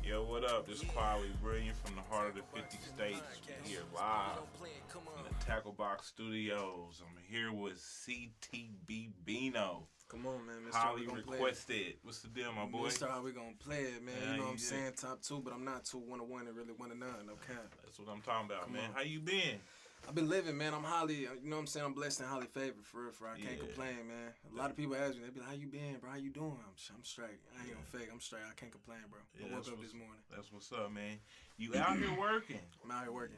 Yo, what up? This is Quietly Brilliant from the heart of the 50 states. We're here live in the Tackle Box Studios. I'm here with CTB Bino. Come on, man. Mr. Highly requested. What's the deal, my boy? Mr. How we gonna play it, man? You know what I'm saying? Top 2, but I'm not 2, 1-1, and really 1-9. No cap. That's what I'm talking about, Come man. on. How you been? I've been living, man. I'm highly, you know what I'm saying? I'm blessed and highly favored for real. I can't complain, man. A lot of people ask me, they be like, how you been, bro? How you doing? I'm straight. I ain't gonna fake. I'm straight. I can't complain, bro. I woke up this morning. That's what's up, man. You out here working. I'm out here working.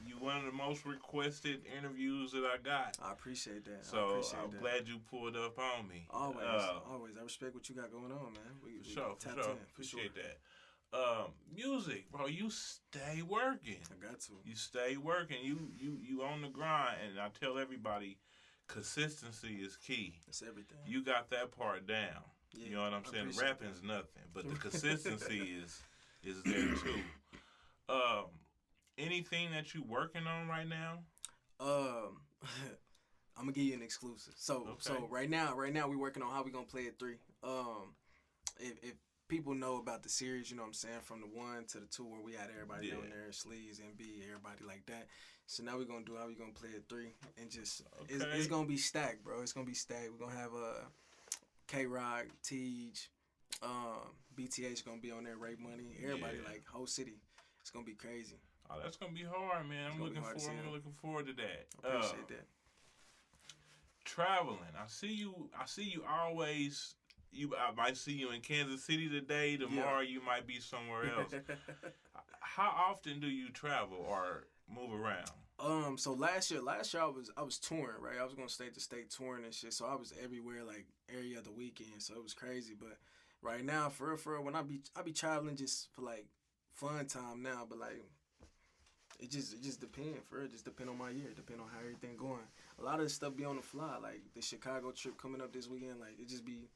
You one of the most requested interviews that I got. I appreciate that. So I'm glad you pulled up on me. Always. I respect what you got going on, man. For sure. Appreciate that. Music, bro, you stay working. I got to. You stay working. You on the grind, and I tell everybody, consistency is key. It's everything. You got that part down. Yeah, you know what I'm saying? Rapping's nothing, but the consistency is there too. Anything that you working on right now? I'm gonna give you an exclusive. So right now we working on how we gonna play it 3. If people know about the series, you know what I'm saying, from the 1 to the 2 where we had everybody down there, Sleeves, MB, everybody like that. So now we're going to do how we going to play it 3 and just, it's going to be stacked, bro. It's going to be stacked. We're going to have K-Rock, Tej, BTH going to be on there, Ray Money, everybody, like, whole city. It's going to be crazy. Oh, that's going to be hard, man. I'm looking forward to that. I appreciate that. Traveling. I see you always... I might see you in Kansas City today. Tomorrow you might be somewhere else. How often do you travel or move around? So last year I was touring, right? I was going state to state touring and shit. So I was everywhere, like every other weekend. So it was crazy. But right now, for real, when I be traveling just for like fun time now. But like it just depends, for real. It just depend on my year, depend on how everything going. A lot of this stuff be on the fly. Like the Chicago trip coming up this weekend. Like it just be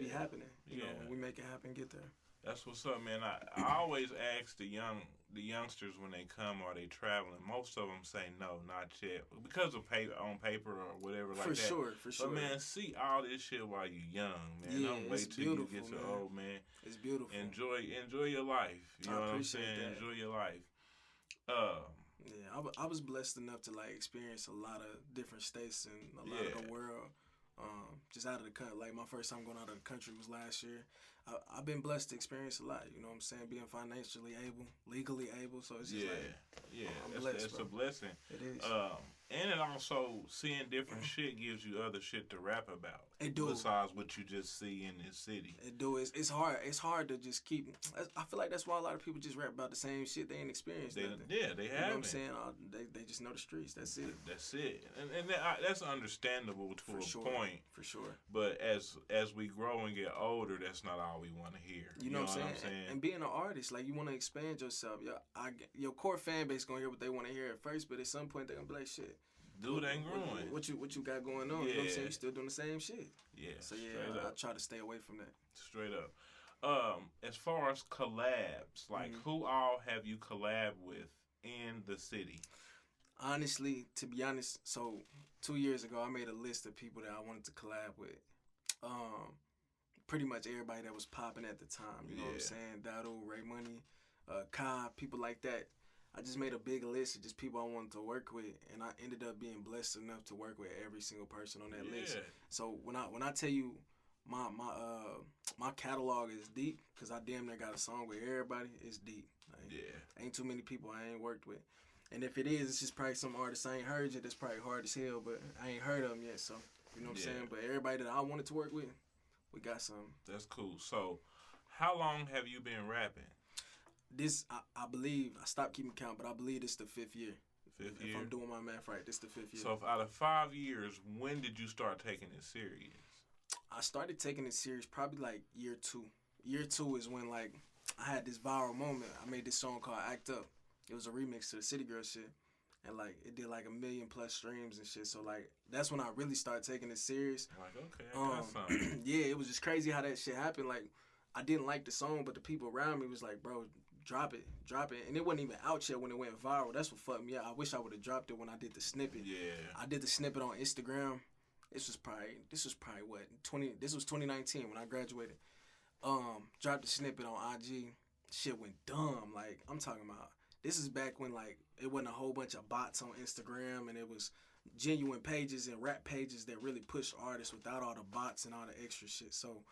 happening. You know, when we make it happen, get there. That's what's up, man. I always ask the youngsters when they come or they traveling. Most of them say no, not yet, because of on paper or whatever like that. For sure. But man, see all this shit while you young, man. Yeah, Don't wait till you get to old, man. It's beautiful. Enjoy your life. You know what I'm saying? That. Enjoy your life. Yeah, I was blessed enough to like experience a lot of different states and a lot of the world. Just out of the country. Like my first time going out of the country was last year. I've been blessed to experience a lot. You know what I'm saying? Being financially able, legally able. So it's just I'm blessed, it's a blessing. It is. And it also, seeing different shit gives you other shit to rap about. It do. Besides what you just see in this city. It do. It's hard. It's hard to just keep. I feel like that's why a lot of people just rap about the same shit. They ain't experienced nothing. Yeah, they haven't. You know what I'm saying? They just know the streets. That's it. That's it. And that's understandable to a point. For sure. But as we grow and get older, that's not all we want to hear. You know what I'm saying? And being an artist, like you want to expand yourself. Your core fan base gonna hear what they want to hear at first, but at some point they're gonna be like, shit. Dude ain't growing. What you got going on? You know what I'm saying? You still doing the same shit. Yeah. So I try to stay away from that. Straight up. As far as collabs, like who all have you collab with in the city? Honestly, to be honest, so 2 years ago I made a list of people that I wanted to collab with. Pretty much everybody that was popping at the time. You know what I'm saying? Dado, Ray Money, Kai, people like that. I just made a big list of just people I wanted to work with, and I ended up being blessed enough to work with every single person on that list. So when I tell you my catalog is deep, because I damn near got a song with everybody, it's deep. Like, ain't too many people I ain't worked with. And if it is, it's just probably some artists I ain't heard yet that's probably hard as hell, but I ain't heard of them yet, so you know what I'm saying? But everybody that I wanted to work with, we got some. That's cool. So how long have you been rapping? This, I believe, I stopped keeping count, but I believe this is the 5th year. If I'm doing my math right, this is the 5th year. So out of 5 years, when did you start taking it serious? I started taking it serious probably like year 2. Year 2 is when like I had this viral moment. I made this song called Act Up. It was a remix to the City Girl shit. And like it did like 1 million+ streams and shit. So like that's when I really started taking it serious. Like, okay, I got something. Yeah, it was just crazy how that shit happened. Like I didn't like the song, but the people around me was like, bro, drop it. And it wasn't even out yet when it went viral. That's what fucked me up. I wish I would have dropped it when I did the snippet. Yeah. I did the snippet on Instagram. This was probably what, this was 2019 when I graduated. Dropped the snippet on IG. shit went dumb. Like, I'm talking about, this is back when, like, it wasn't a whole bunch of bots on Instagram, and it was genuine pages and rap pages that really pushed artists without all the bots and all the extra shit. So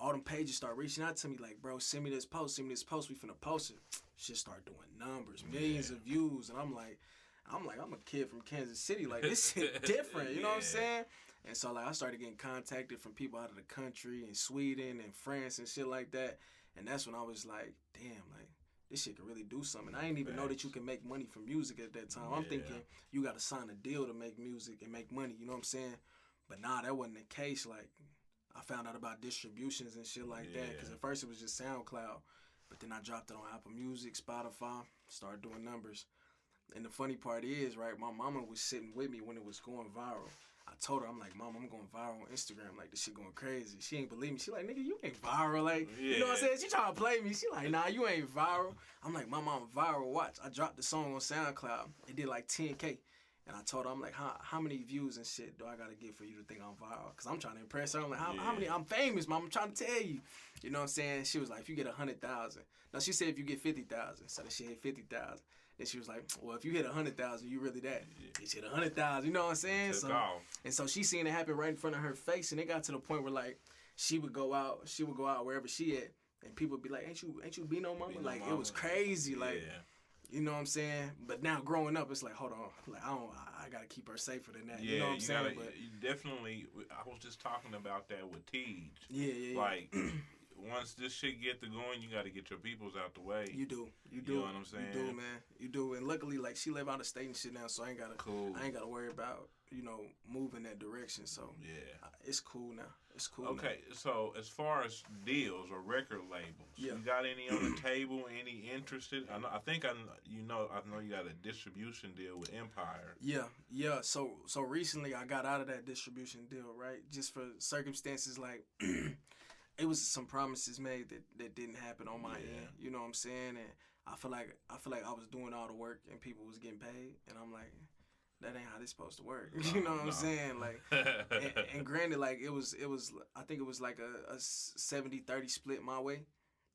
all them pages start reaching out to me like, bro, send me this post, we finna post it. Shit start doing numbers, millions of views, and I'm like, I'm a kid from Kansas City, like, this shit different, you know what I'm saying? And so, like, I started getting contacted from people out of the country and Sweden and France and shit like that, and that's when I was like, damn, like, this shit can really do something. I didn't even know that you can make money from music at that time. I'm thinking you got to sign a deal to make music and make money, you know what I'm saying? But nah, that wasn't the case. Like, I found out about distributions and shit like that, because at first it was just SoundCloud, but then I dropped it on Apple Music, Spotify, started doing numbers. And the funny part is, right, my mama was sitting with me when it was going viral. I told her, I'm like, Mom, I'm going viral on Instagram. Like, this shit going crazy. She ain't believe me. She like, nigga, you ain't viral. Like, you know what I'm saying? She trying to play me. She like, nah, you ain't viral. I'm like, Mama, I'm viral. Watch. I dropped the song on SoundCloud. It did like 10K. And I told her, I'm like, how many views and shit do I got to get for you to think I'm viral? Because I'm trying to impress her. I'm like, how many? I'm famous, Mom. I'm trying to tell you. You know what I'm saying? She was like, if you get 100,000. No, she said if you get 50,000. So that she hit 50,000. Then she was like, well, if you hit 100,000, you really that. Bitch hit 100,000. You know what I'm saying? And so she seen it happen right in front of her face, and it got to the point where, like, she would go out wherever she at, and people would be like, ain't you Bino mama? Bino like, mama. It was crazy. Like, you know what I'm saying? But now growing up, it's like, hold on, like, I gotta keep her safer than that. You know what I'm saying? But you definitely. I was just talking about that with Tej. Yeah. Like, once this shit get to going, you got to get your peoples out the way. You do. You know what I'm saying? You do, man. You do. And luckily, like, she live out of state and shit now, so I ain't gotta worry about, you know, moving that direction. So it's cool now. It's cool. Okay, so as far as deals or record labels, you got any on the table? Any interested? I know you got a distribution deal with Empire. Yeah. So recently I got out of that distribution deal, right? Just for circumstances like. It was some promises made that didn't happen on my end. You know what I'm saying? And I feel like I was doing all the work and people was getting paid, and I'm like, that ain't how this supposed to work. You know what I'm saying? Like, and granted, like, it was I think it was like a 70-30 split my way,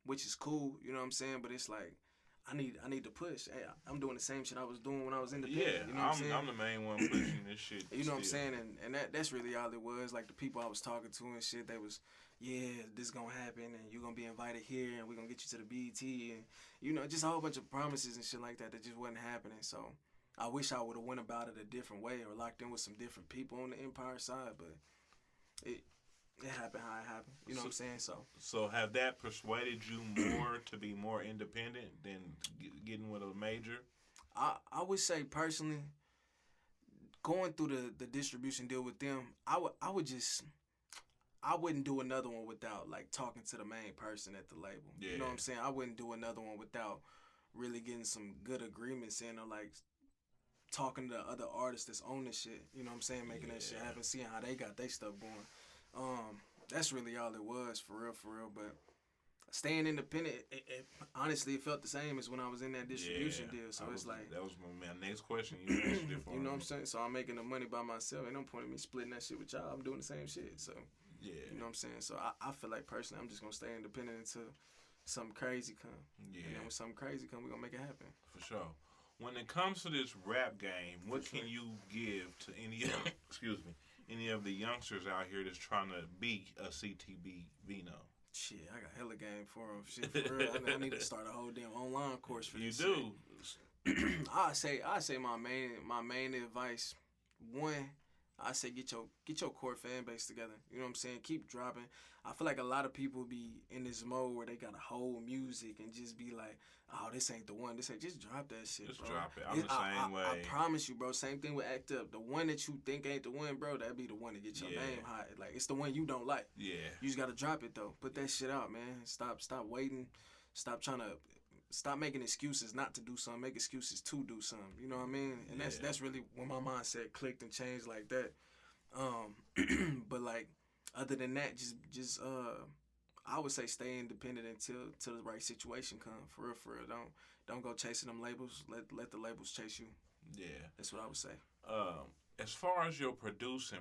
which is cool. You know what I'm saying? But it's like, I need to push. Hey, I'm doing the same shit I was doing when I was independent. You know what I'm saying? I'm the main one pushing this shit. You know what I'm saying? And that's really all it was. Like, the people I was talking to and shit, they was, this gonna happen, and you're gonna be invited here, and we're gonna get you to the BET, and, you know, just a whole bunch of promises and shit like that just wasn't happening. So I wish I would have went about it a different way or locked in with some different people on the Empire side, but it happened how it happened. You know what I'm saying? So have that persuaded you more to be more independent than getting with a major? I would say personally, going through the distribution deal with them, I wouldn't do another one without, like, talking to the main person at the label. You know what I'm saying? I wouldn't do another one without really getting some good agreements in, or, like, talking to other artists that's on this shit. You know what I'm saying? Making that shit happen, seeing how they got their stuff going. That's really all it was, for real. But staying independent, honestly, it felt the same as when I was in that distribution deal. So it's like, that was my next question. You answered it for me. You know what I'm saying? So I'm making the money by myself. Ain't no point in me splitting that shit with y'all. I'm doing the same shit. So you know what I'm saying? So I feel like personally, I'm just gonna stay independent until something crazy come. And then when something crazy come, we gonna make it happen. For sure. When it comes to this rap game, what can you give to any of the youngsters out here that's trying to be a CTB Bino? Shit, I got hella game for them. Shit, for real. I need to start a whole damn online course for this. You do. I say my main advice. One, I say get your core fan base together. You know what I'm saying? Keep dropping. I feel like a lot of people be in this mode where they got a whole music and just be like, oh, this ain't the one. Just drop that shit, just bro. Drop it. I'm the same way. I promise you, bro. Same thing with Act Up. The one that you think ain't the one, bro, that'd be the one to get your name high. Like, it's the one you don't like. Yeah. You just gotta drop it though. Put that shit out, man. Stop waiting. Stop making excuses not to do something. Make excuses to do something. You know what I mean? And that's really when my mindset clicked and changed like that. But like, other than that, just I would say stay independent until the right situation come. For real. Don't go chasing them labels. Let the labels chase you. Yeah. That's what I would say. As far as your production,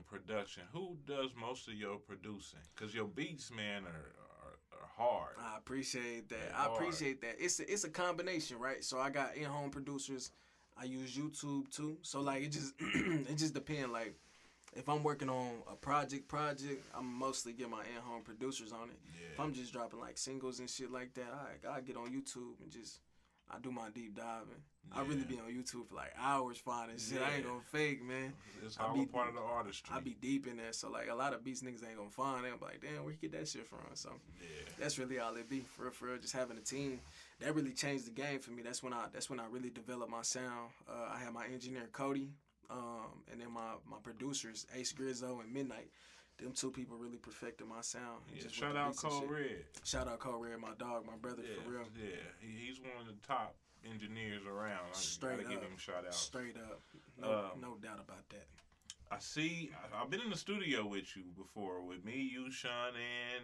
who does most of your producing? Because your beats, man, are hard. I appreciate that. They I hard. appreciate that. It's a combination, right? So I got in-home producers. I use YouTube too. So like it just it just depends. Like if I'm working on a project, I'm mostly get my in-home producers on it. Yeah. If I'm just dropping like singles and shit like that, I get on YouTube and just I do my deep diving. Yeah. I really be on YouTube for like hours finding shit. I ain't gonna fake, man. It's all a part of the artistry. I be deep in there, so like a lot of beats niggas ain't gonna find. I'm like, damn, where you get that shit from? So that's really all it be for real. Just having a team that really changed the game for me. That's when I really developed my sound. I had my engineer Cody, and then my producers Ace Grizzo and Midnight. Them two people really perfected my sound. Yeah, just shout out Cole Red. Shout out Cole Red, my dog, my brother, for real. Yeah, he's one of the top engineers around. I gotta give him a shout out. Straight up. No doubt about that. I've been in the studio with you before, with me, you, Sean,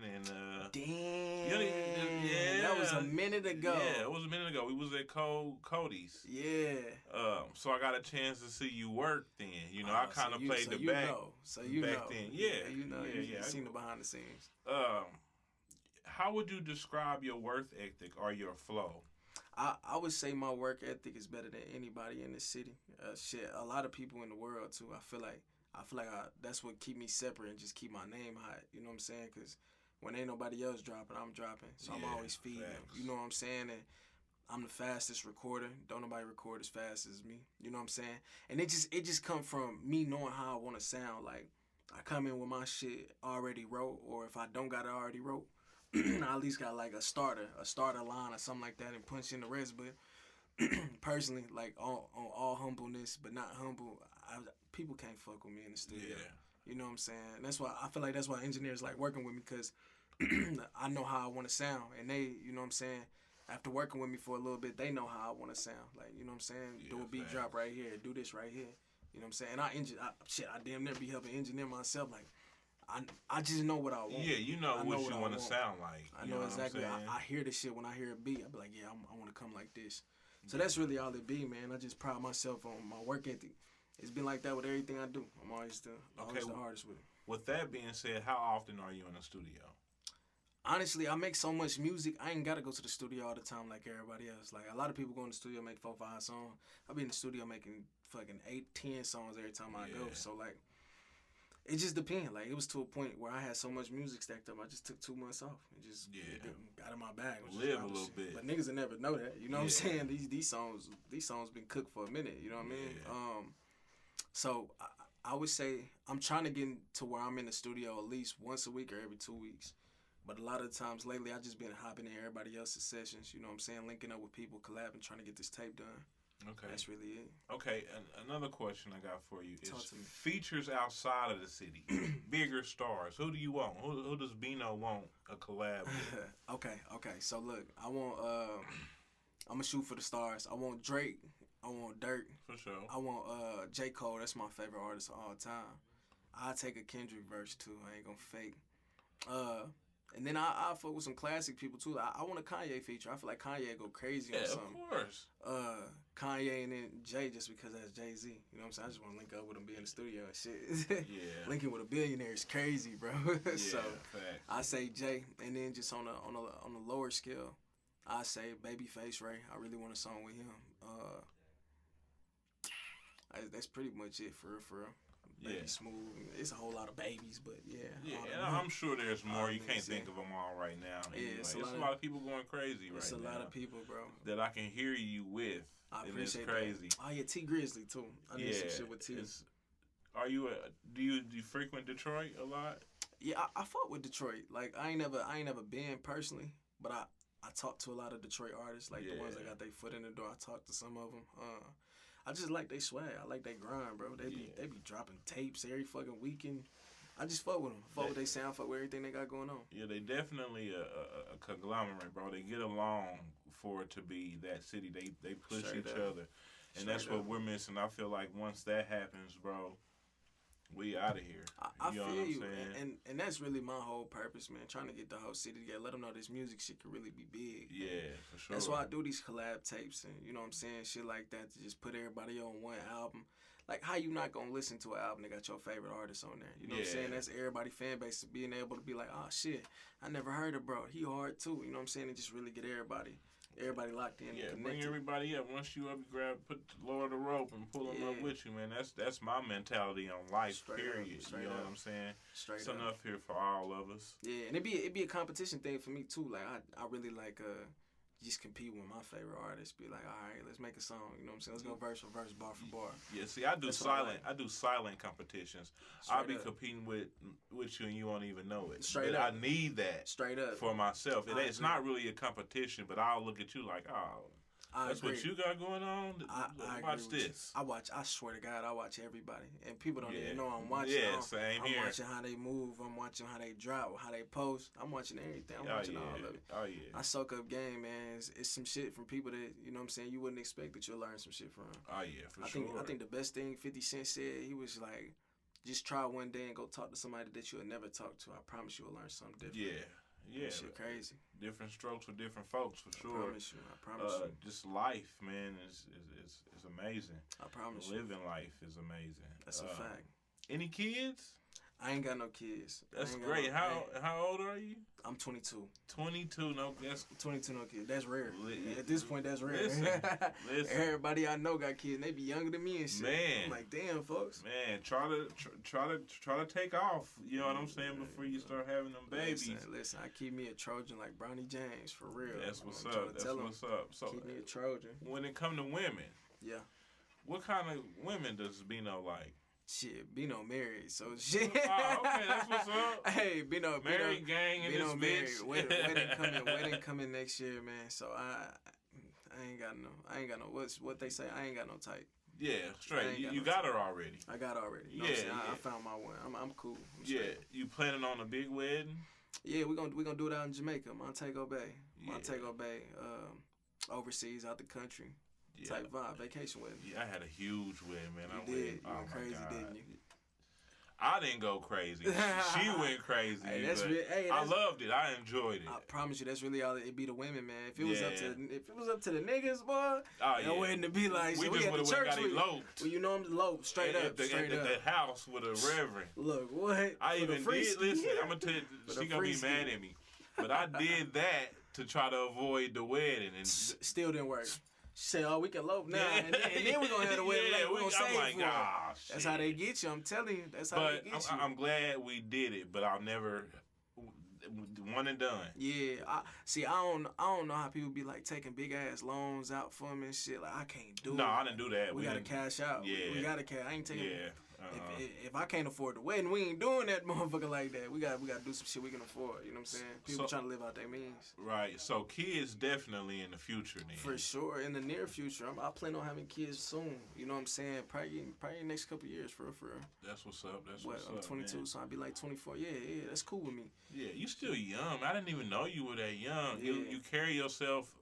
and damn, yeah, that was a minute ago. Yeah, it was a minute ago. We was at Cody's. Yeah. So I got a chance to see you work then. You know, I kind of played the back. So you back know. then. Yeah. You know. Yeah, You seen the behind the scenes. How would you describe your work ethic or your flow? I would say my work ethic is better than anybody in the city. Shit, a lot of people in the world too. I feel like that's what keep me separate and just keep my name hot. You know what I'm saying? Because when ain't nobody else dropping, I'm dropping. So I'm always feeding them. You know what I'm saying? And I'm the fastest recorder. Don't nobody record as fast as me. You know what I'm saying? And it just come from me knowing how I want to sound. Like I come in with my shit already wrote, or if I don't got it already wrote, I at least got like a starter line or something like that, and punch in the rest. But personally, like on all humbleness, but not humble, people can't fuck with me in the studio. Yeah. You know what I'm saying? That's why I feel like that's why engineers like working with me, because I know how I want to sound, and they, you know what I'm saying, after working with me for a little bit, they know how I want to sound. Like, you know what I'm saying? Yeah, do a beat drop right here, do this right here. You know what I'm saying? And I damn near be helping engineer myself. Like, I just know what I want. Yeah, you know what you want to sound like. I know exactly. I hear the shit when I hear a beat. I be like, yeah, I want to come like this. So that's really all it be, man. I just pride myself on my work ethic. It's been like that with everything I do. I'm always the hardest with it. With that being said, how often are you in the studio? Honestly, I make so much music, I ain't got to go to the studio all the time like everybody else. Like, a lot of people go in the studio, make 4 or 5 songs. I be in the studio making fucking 8, 10 songs every time I go. So, like, it just depends. Like, it was to a point where I had so much music stacked up, I just took 2 months off and just got in my bag. Live a little bit. But niggas will never know that. You know what I'm saying? These songs been cooked for a minute. You know what I mean? Yeah. So I would say I'm trying to get to where I'm in the studio at least once a week or every 2 weeks. But a lot of times lately, I just been hopping in everybody else's sessions. You know what I'm saying? Linking up with people, collabing, trying to get this tape done. Okay. That's really it. Okay, another question I got for you is Talk to me. features outside of the city, bigger stars. Who do you want? Who does Bino want a collab with? Okay. So look, I'm gonna shoot for the stars. I want Drake. I want Dirk. For sure. I want J. Cole. That's my favorite artist of all time. I'll take a Kendrick verse too. I ain't gonna fake. And then I fuck with some classic people too. I want a Kanye feature. I feel like Kanye go crazy on something. Of course. Kanye and then Jay, just because that's Jay-Z. You know what I'm saying? I just want to link up with him, be in the studio and shit. Yeah. Linking with a billionaire is crazy, bro. So facts. I say Jay, and then just on a lower scale, I say Babyface Ray. I really want a song with him. That's pretty much it for real. Baby Smooth. It's a whole lot of babies, but and I'm sure there's more. You can't think of them all right now. Yeah, anyway. It's a lot of people going crazy right now. It's a lot of people, bro. That I can hear you with. I appreciate it's crazy. That. Oh yeah, T Grizzly too. I need some shit with T. Do you frequent Detroit a lot? Yeah, I fought with Detroit. Like I ain't never been personally, but I talked to a lot of Detroit artists, like the ones that got their foot in the door. I talked to some of them. I just like they swag. I like they grind, bro. They be dropping tapes every fucking weekend. I just fuck with them. Fuck with they sound. Fuck with everything they got going on. Yeah, they definitely a conglomerate, bro. They get along for it to be that city. They push each other, and that's what we're missing. I feel like once that happens, bro, we out of here. I feel you, and that's really my whole purpose, man. Trying to get the whole city together, let them know this music shit can really be big. Yeah, for sure. That's why I do these collab tapes and you know what I'm saying, shit like that, to just put everybody on one album. like how you not gonna listen to an album that got your favorite artist on there? You know what I'm saying? That's everybody fan base being able to be like, oh shit, I never heard of bro. He hard too. You know what I'm saying? And just really get everybody locked in. Yeah, and bring everybody up. Once you up, lower the rope and pull them up with you, man. That's my mentality on life. Straight period. You know what I'm saying? Straight it's enough here for all of us. Yeah, and it'd be a competition thing for me too. Like I really like just compete with my favorite artists. Be like, all right, let's make a song. You know what I'm saying? Let's go verse for verse, bar for bar. Yeah, see, I do silent. I do silent competitions. I'll be competing with you, and you won't even know it. Straight up. I need that. Straight up for myself. It's not really a competition, but I'll look at you like, oh. That's what you got going on? I watch this. I swear to God, I watch everybody. And people don't even know I'm watching. Yeah, same here. I'm watching how they move. I'm watching how they drop, how they post. I'm watching everything. I'm watching all of it. Oh, yeah. I soak up game, man. It's some shit from people that, you know what I'm saying, you wouldn't expect that you'll learn some shit from. Oh, yeah, for sure. I think the best thing 50 Cent said, he was like, just try one day and go talk to somebody that you'll never talk to. I promise you will learn something different. Yeah, that shit crazy. Different strokes for different folks, for sure. I promise you. Just life, man, is amazing. I promise you. Living life is amazing. That's a fact. Any kids? I ain't got no kids. That's great. How old are you? I'm 22. 22, no, that's 22, no kids. That's rare. At this point, that's rare. Listen. Everybody I know got kids. They be younger than me and shit. Man, I'm like, damn, folks. Man, try to take off. You know what I'm saying? Before you start having them babies. Listen, I keep me a Trojan like Bronny James for real. That's what's up. That's what's up. So keep me a Trojan. When it come to women, what kind of women does Bino like? Shit, Bino married, so shit. Oh, okay, that's what's up. Hey, Bino married gang in this bitch. Wedding coming next year, man. So I ain't got no. What they say? I ain't got no type. Yeah, straight. You got her already. I got her already. You know what I'm saying? I found my one. I'm cool. You planning on a big wedding? Yeah, we gonna do it out in Jamaica, Montego Bay. Montego Bay, overseas, out the country. Type vibe, vacation wedding. Yeah, I had a huge wedding, man. You did. You went crazy, didn't you? I didn't go crazy. She went crazy. Hey, I loved it. I enjoyed it. I promise you, that's really all it be the women, man. If it was up to the niggas, boy, it wouldn't be like we just would have got eloped. Well, you know I'm eloped straight up. At the house with a reverend. Look, what? I even did. Listen, I'm gonna tell you, she gonna be mad at me, but I did that to try to avoid the wedding, and still didn't work. She said, "Oh, we can elope now, and then we're gonna have the wedding. We're gonna save for it." That's how they get you. I'm telling you, that's how they get you. I'm glad we did it, but I'll never one and done. Yeah, I don't know how people be like taking big ass loans out for me and shit. Like I can't do it. No, I didn't do that. We gotta cash out. Yeah, we gotta cash. I ain't taking. Yeah. If I can't afford the wedding, we ain't doing that motherfucker like that. We gotta do some shit we can afford. You know what I'm saying? People trying to live out their means. Right. So kids definitely in the future then. For sure, in the near future. I plan on having kids soon. You know what I'm saying? Probably next couple years for real. That's what's up. I'm 22, so I'll be like 24. Yeah, that's cool with me. Yeah, you still young. I didn't even know you were that young. Yeah. You carry yourself.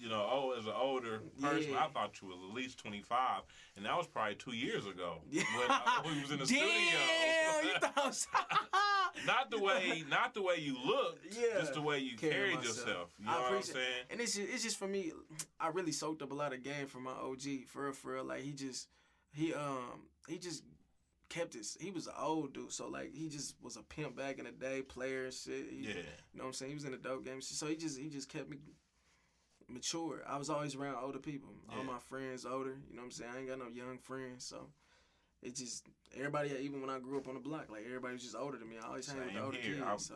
As an older person, I thought you was at least 25, and that was probably 2 years ago when we was in the studio. You thought not the way you looked, just the way you carried yourself. You know what I'm saying? And it's just for me. I really soaked up a lot of game from my OG for real. Like he just kept his. He was an old dude, so like he just was a pimp back in the day, player and shit. You know what I'm saying? He was in the dope game, so he just kept me mature. I was always around older people. All my friends older. You know what I'm saying? I ain't got no young friends, so it just everybody. Even when I grew up on the block, like everybody was just older than me. I always hang with the older kids.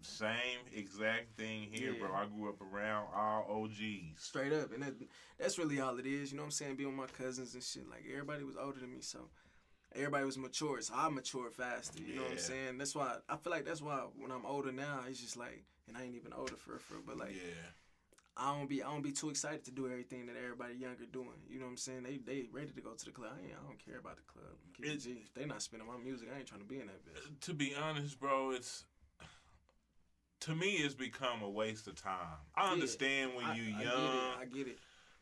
Same exact thing here, bro. I grew up around all OGs. Straight up, and that's really all it is. You know what I'm saying? Being with my cousins and shit. Like everybody was older than me, so everybody was mature. So I matured faster. You know what I'm saying? That's why I feel like when I'm older now, it's just like, and I ain't even older for real, but like. I don't be too excited to do everything that everybody younger doing. You know what I'm saying? They ready to go to the club. I don't care about the club. If they not spinning my music, I ain't trying to be in that bitch. To be honest, bro, to me it's become a waste of time. I understand when you young. I get it.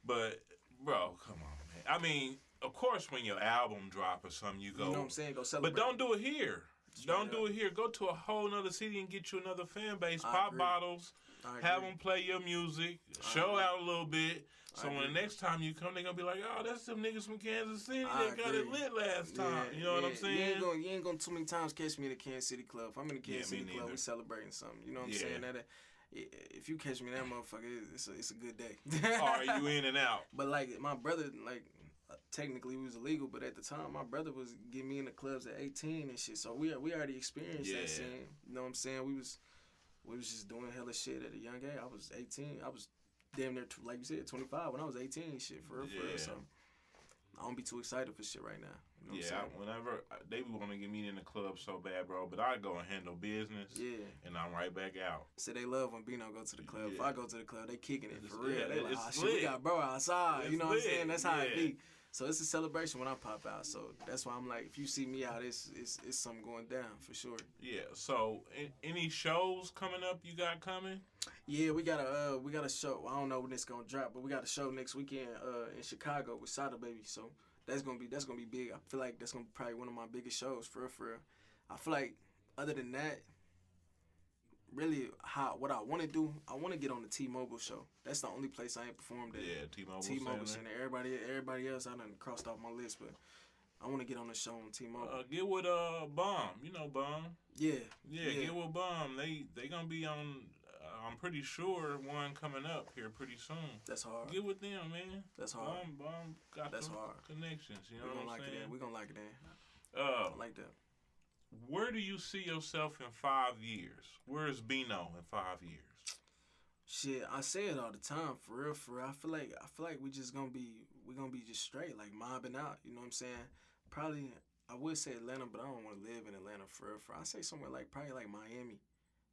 But bro, come on, man. I mean, of course when your album drop or something, you go. You know what I'm saying? Go celebrate. But don't do it here. Don't do it here. Go to a whole nother city and get you another fan base. Pop bottles. Have them play your music, show out a little bit, So when the next time you come, they gonna be like, oh, that's some niggas from Kansas City that got it lit last time. You know what I'm saying? You ain't gonna too many times catch me in the Kansas City club. If I'm in the Kansas City club, we celebrating something. You know what I'm saying? That if you catch me in that motherfucker, it's a good day. Are you in and out? But like my brother, like technically we was illegal, but at the time my brother was getting me in the clubs at 18 and shit. So we already experienced that scene. You know what I'm saying? We was just doing hella shit at a young age. I was 18. I was damn near, like you said, 25 when I was 18. Shit, for real. So I don't be too excited for shit right now. You know what I'm saying? Whenever they want to get me in the club so bad, bro, but I go and handle business. And I'm right back out. So they love when Bino go to the club. If I go to the club, they kicking it for real. They like, oh shit, we got bro outside. You know what I'm saying? That's how it be. So it's a celebration when I pop out. So that's why I'm like, if you see me out, it's something going down for sure. Yeah. So any shows coming up you got coming? Yeah, we got a show. I don't know when it's gonna drop, but we got a show next weekend in Chicago with Sada Baby. So that's gonna be big. I feel like that's gonna be probably one of my biggest shows for real. I feel like other than that, really, what I want to do, I want to get on the T-Mobile show. That's the only place I ain't performed at. Yeah, T-Mobile Center. Everybody else, I done crossed off my list, but I want to get on the show on T-Mobile. Get with Bomb. You know Bomb. Yeah. Get with Bomb. They gonna be on. I'm pretty sure one coming up here pretty soon. That's hard. Get with them, man. That's hard. Bomb got That's some hard. connections. You know what I'm saying? We're gonna like it then. I like that. Where do you see yourself in 5 years? Where is Bino in 5 years? Shit, I say it all the time, for real. I feel like we're gonna be just straight, like mobbing out. You know what I'm saying? Probably I would say Atlanta, but I don't want to live in Atlanta for real. I say somewhere like probably like Miami.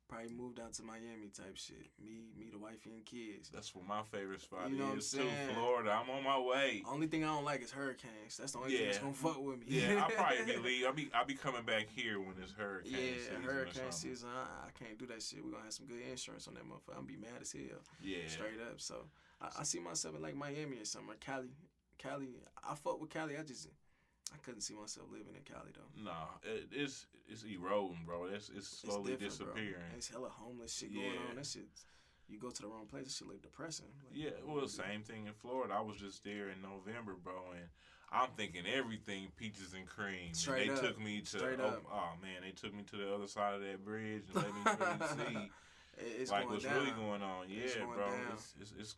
Probably moved out to Miami type shit. Me, the wifey and kids. That's what my favorite spot you know is too. Florida. I'm on my way. Only thing I don't like is hurricanes. That's the only thing that's gonna fuck with me. Yeah, I'll probably be I'll be coming back here when it's hurricane season. Yeah, hurricane season. I can't do that shit. We're gonna have some good insurance on that motherfucker. I'm gonna be mad as hell. Yeah. Straight up. So I see myself in like Miami or something. Or Cali. I fuck with Cali. I couldn't see myself living in Cali though. Nah, it's eroding, bro. It's slowly disappearing. Bro. It's hella homeless shit going on. That shit, you go to the wrong place, that shit look depressing. Like, well, same thing in Florida. I was just there in November, bro, and I'm thinking everything peaches and cream. Straight up. Took me to they took me to the other side of that bridge and let me really see. It's like going what's down. really going on, bro. Down.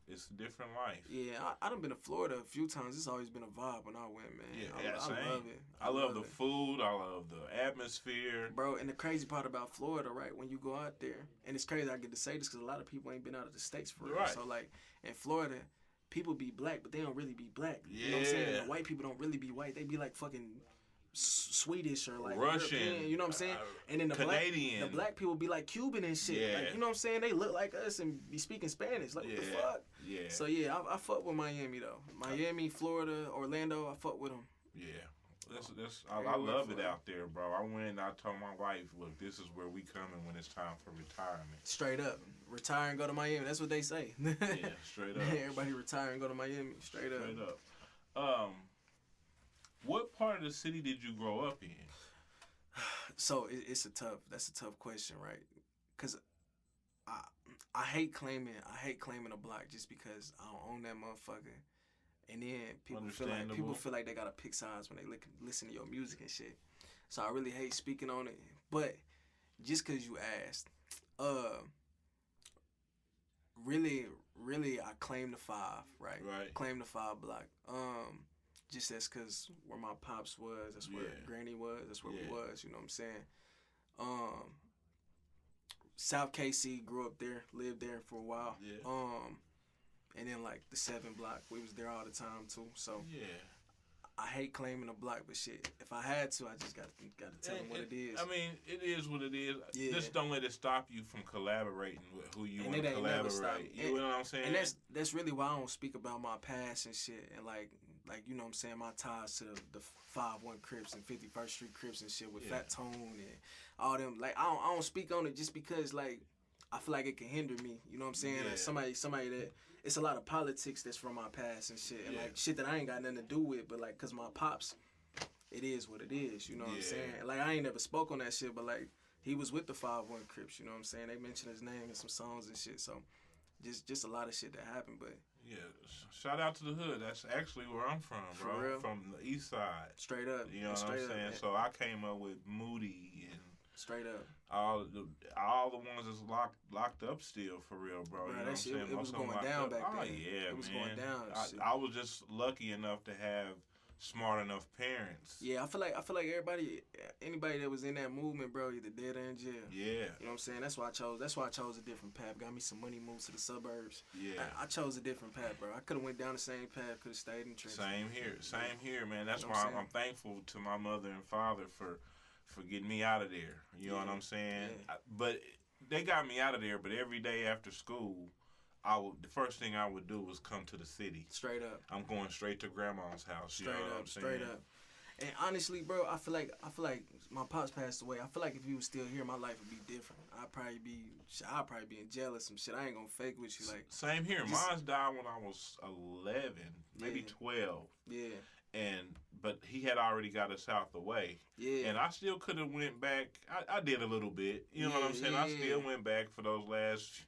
It's a different life. Yeah, I done been to Florida a few times. It's always been a vibe when I went, man. I love it. I love the food. I love the atmosphere, bro. And the crazy part about Florida, right? When you go out there, and it's crazy I get to say this because a lot of people ain't been out of the States for real. Right. So like in Florida, people be black, but they don't really be black. Yeah. You know what I'm saying? And white people don't really be white. They be like fucking Swedish or like Russian, European, you know what I'm saying? And then the Canadian, black people be like Cuban and shit. Yeah. Like, you know what I'm saying? They look like us and be speaking Spanish. Like, what the fuck? Yeah. So yeah, I fuck with Miami though. Miami, Florida, Orlando, I fuck with them. Yeah. I love it out there, bro. I went and I told my wife, look, this is where we coming when it's time for retirement. Straight up. Retire and go to Miami. That's what they say. Yeah, straight up. Everybody retire and go to Miami. Straight up. What part of the city did you grow up in? So that's a tough question, right? Cause I hate claiming a block just because I don't own that motherfucker, and then people feel like they gotta pick sides when they listen to your music and shit. So I really hate speaking on it, but just cause you asked, really I claim the 5, right? Right. Claim the 5 block. Just that's because where my pops was, that's where Granny was, that's where we was, you know what I'm saying? South KC, grew up there, lived there for a while. Yeah. And then like the 7 block, we was there all the time too. So yeah. I hate claiming a block, but shit, if I had to, I just gotta tell them what it is. I mean, it is what it is. Yeah. Just don't let it stop you from collaborating with who you want to collaborate. You know what I'm saying? And that's really why I don't speak about my past and shit, and like you know what I'm saying, my ties to the 5-1 Crips and 51st Street Crips and shit with Fat Tone and all them. Like I don't speak on it just because like I feel like it can hinder me. You know what I'm saying? Yeah. Like somebody that it's a lot of politics that's from my past and shit, and like shit that I ain't got nothing to do with. But like, cause my pops, it is what it is. You know what I'm saying? Like I ain't never spoke on that shit, but like he was with the 5-1 Crips. You know what I'm saying? They mentioned his name in some songs and shit. So just a lot of shit that happened, but. Yeah, Shout out to the hood. That's actually where I'm from, bro. For real? From the east side. Straight up. You know what I'm saying? Man. So I came up with Moody and straight up. All the ones that's locked up still, for real, bro. You know what I'm saying? It was going down back then. Oh yeah, it was going down. I was just lucky enough to have smart enough parents. Yeah, I feel like anybody that was in that movement, bro, either dead or in jail. Yeah. You know what I'm saying? That's why I chose a different path. Got me some money, moved to the suburbs. Yeah. I chose a different path, bro. I could have went down the same path, could have stayed in trenches. Same here, man. That's why I'm thankful to my mother and father for getting me out of there. You know what I'm saying? Yeah. But they got me out of there, but every day after school, the first thing I would do was come to the city. Straight up. I'm going straight to grandma's house. Straight up. And honestly, bro, I feel like my pops passed away. I feel like if he was still here, my life would be different. I'd probably be in jail or some shit. I ain't gonna fake with you. Like, same here. Mine died when I was 11, maybe 12. Yeah. But he had already got us out the way. Yeah. And I still could have went back. I did a little bit. You know what I'm saying? I still went back for those last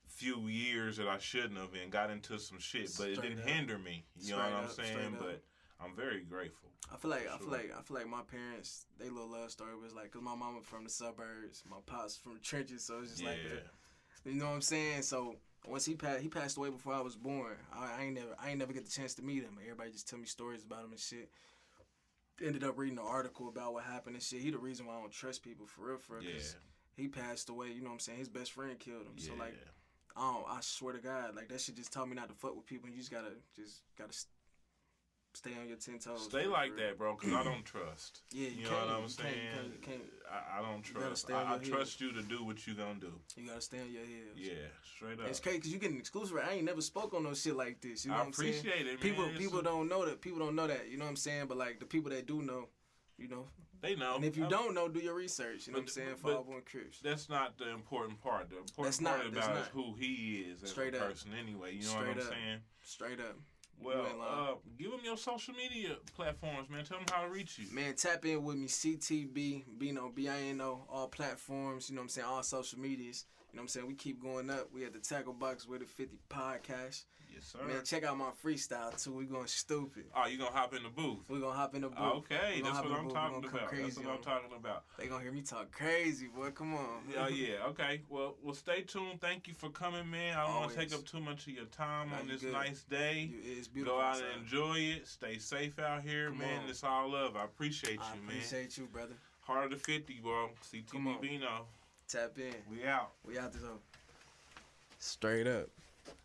few years that I shouldn't have and got into some shit. But it didn't hinder me. You know what I'm saying? But I'm very grateful. I feel like my parents, they little love story was like, cause my mama from the suburbs, my pops from the trenches, so it's just like that. You know what I'm saying? So once he passed away before I was born. I ain't never get the chance to meet him. Everybody just tell me stories about him and shit. Ended up reading an article about what happened and shit. He the reason why I don't trust people for real. Cause he passed away. You know what I'm saying? His best friend killed him. So like, I swear to God, like that shit just taught me not to fuck with people. And you just gotta stay on your 10 toes. Stay like that, bro, because I don't trust. Yeah, you know what I'm saying? You can't. I don't trust. I trust you to do what you gonna do. You gotta stay on your heels. Yeah, straight up. It's crazy because you getting exclusive. I ain't never spoke on no shit like this. You know what I'm saying? I appreciate it, man. People don't know that. People don't know that. You know what I'm saying? But like the people that do know, you know. They know. And if you don't know, do your research. You know what I'm saying? Follow on Crips. That's not the important part. The important part about is who he is as a person anyway. You know what I'm saying? Straight up. Well, give them your social media platforms, man. Tell them how to reach you. Man, tap in with me, CTB, Bino, BINO, all platforms, you know what I'm saying, all social medias. You know what I'm saying? We keep going up. We at the Tackle Box with the 50 podcast. Yes, sir. Man, check out my freestyle, too. We going stupid. Oh, you going to hop in the booth? We going to hop in the booth. Okay, that's what I'm talking about. That's what I'm talking about. They going to hear me talk crazy, boy. Come on. Yeah. Okay. Well, stay tuned. Thank you for coming, man. I don't want to take up too much of your time on this nice day. It's beautiful. Go out and enjoy it. Stay safe out here, man. It's all love. I appreciate you, man. I appreciate you, brother. Heart of the 50, bro. CTB Bino. Tap in. We out. We out this home. Straight up.